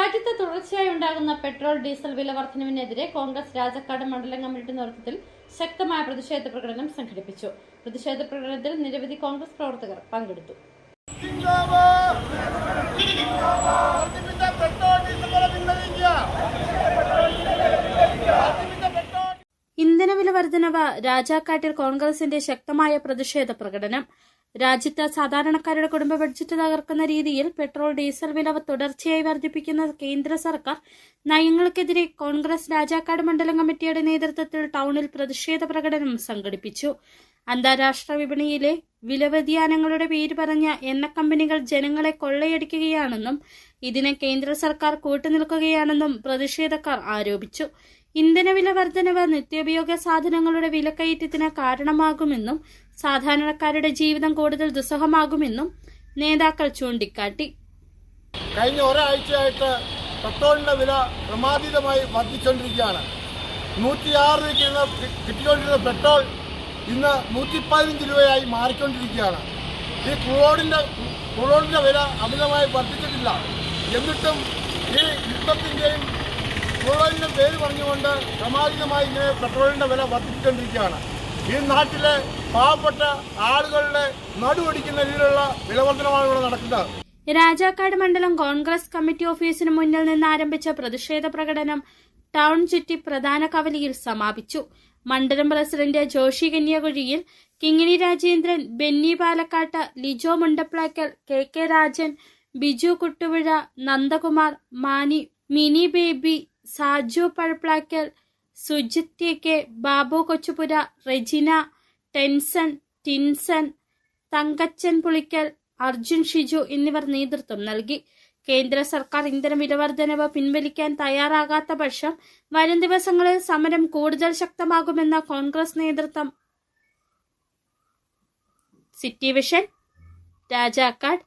രാജ്യത്ത് തുടർച്ചയായി ഉണ്ടാകുന്ന പെട്രോൾ ഡീസൽ വില വർധനവിനെതിരെ കോൺഗ്രസ് രാജാക്കാട് മണ്ഡലം കമ്മിറ്റി നേതൃത്വത്തിൽ ശക്തമായ പ്രതിഷേധ പ്രകടനം സംഘടിപ്പിച്ചു. പ്രതിഷേധ പ്രകടനത്തിൽ നിരവധി കോൺഗ്രസ് പ്രവർത്തകർ പങ്കെടുത്തു. ഇന്ധനവില വർധനവ് രാജാക്കാട്ടിൽ കോൺഗ്രസിന്റെ ശക്തമായ പ്രതിഷേധ പ്രകടനം. രാജ്യത്ത് സാധാരണക്കാരുടെ കുടുംബ ബഡ്ജറ്റ് തകർക്കുന്ന രീതിയിൽ പെട്രോൾ ഡീസൽ വില തുടർച്ചയായി വർദ്ധിപ്പിക്കുന്ന കേന്ദ്ര സർക്കാർ നയങ്ങൾക്കെതിരെ കോൺഗ്രസ് രാജാക്കാട് മണ്ഡലം കമ്മിറ്റിയുടെ നേതൃത്വത്തിൽ ടൗണിൽ പ്രതിഷേധ പ്രകടനം സംഘടിപ്പിച്ചു. അന്താരാഷ്ട്ര വിപണിയിലെ വില വ്യതിയാനങ്ങളുടെ പേര് പറഞ്ഞ എണ്ണക്കമ്പനികൾ ജനങ്ങളെ കൊള്ളയടിക്കുകയാണെന്നും ഇതിന് കേന്ദ്ര സർക്കാർ കൂട്ടുനിൽക്കുകയാണെന്നും പ്രതിഷേധക്കാർ ആരോപിച്ചു. ഇന്ധനവില വർധനവ് നിത്യോപയോഗ സാധനങ്ങളുടെ വിലക്കയറ്റത്തിന് കാരണമാകുമെന്നും സാധാരണക്കാരുടെ ജീവിതം കൂടുതൽ ദുസ്സഹമാകുമെന്നും നേതാക്കൾ ചൂണ്ടിക്കാട്ടി. കഴിഞ്ഞ ഒരാഴ്ചയായിട്ട് പെട്രോളിന്റെ വില ക്രമാതീതമായി വർദ്ധിച്ചുകൊണ്ടിരിക്കുകയാണ്. 106 രൂപയ്ക്ക് കിട്ടിക്കൊണ്ടിരുന്ന പെട്രോൾ ഇന്ന് 115 രൂപയായി മാറിക്കൊണ്ടിരിക്കുകയാണ്. ഈ ക്രൂഡിന്റെ വില അമിതമായി വർദ്ധിച്ചിട്ടില്ല. എന്നിട്ടും ഈ യുദ്ധത്തിന്റെയും ക്രൂഡിന്റെ പേര് പറഞ്ഞുകൊണ്ട് ക്രമാതീതമായി ഇങ്ങനെ പെട്രോളിന്റെ വില വർദ്ധിച്ചുകൊണ്ടിരിക്കുകയാണ്. ഈ നാട്ടിലെ പാവപ്പെട്ട ആളുകളുടെ നടുവൊടിക്കുന്ന രീതിയിലുള്ള വിലവർദ്ധനമാണ് ഇവിടെ നടക്കുന്നത്. രാജാക്കാട് മണ്ഡലം കോൺഗ്രസ് കമ്മിറ്റി ഓഫീസിന് മുന്നിൽ നിന്ന് ആരംഭിച്ച പ്രതിഷേധ പ്രകടനം ടൗൺ ചുറ്റി പ്രധാന കവലയിൽ സമാപിച്ചു. മണ്ഡലം president Joshi Kanyakuzhiyil, Kingini Rajendran, Benny Palakkatt, Lijo Mundaplakkal, K Rajan, Biju Kuttupuzha, Nandakumar, Mini Baby, Saju Pazhaplakkal, Sujith K, Babu Kochupura, Regina, Tinson, Thankachan Pulickal, Arjun Shiju എന്നിവർ നേതൃത്വം നൽകി. കേന്ദ്ര സർക്കാർ ഇന്ധന വിലവർദ്ധനവ് പിൻവലിക്കാൻ തയ്യാറാകാത്ത പക്ഷം വരും ദിവസങ്ങളിൽ സമരം കൂടുതൽ ശക്തമാകുമെന്ന കോൺഗ്രസ് നേതൃത്വം. City vision, Rajakkad.